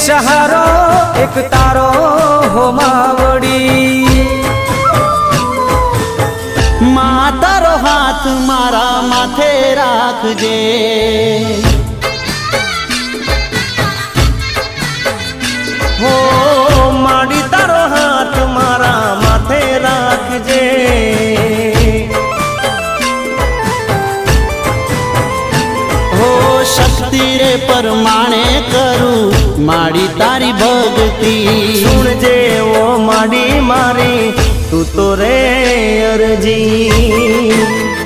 સહારો એક તારો હો માવડી માં તારો હાથ મારા માથે રાખજે હો માડી તારો હાથ મારા માથે રાખજે હો શક્તિ રે પરમાણે કરું માડી તારી ભક્તિ સુણજે ઓ માડી મારી તું તો રે અરજી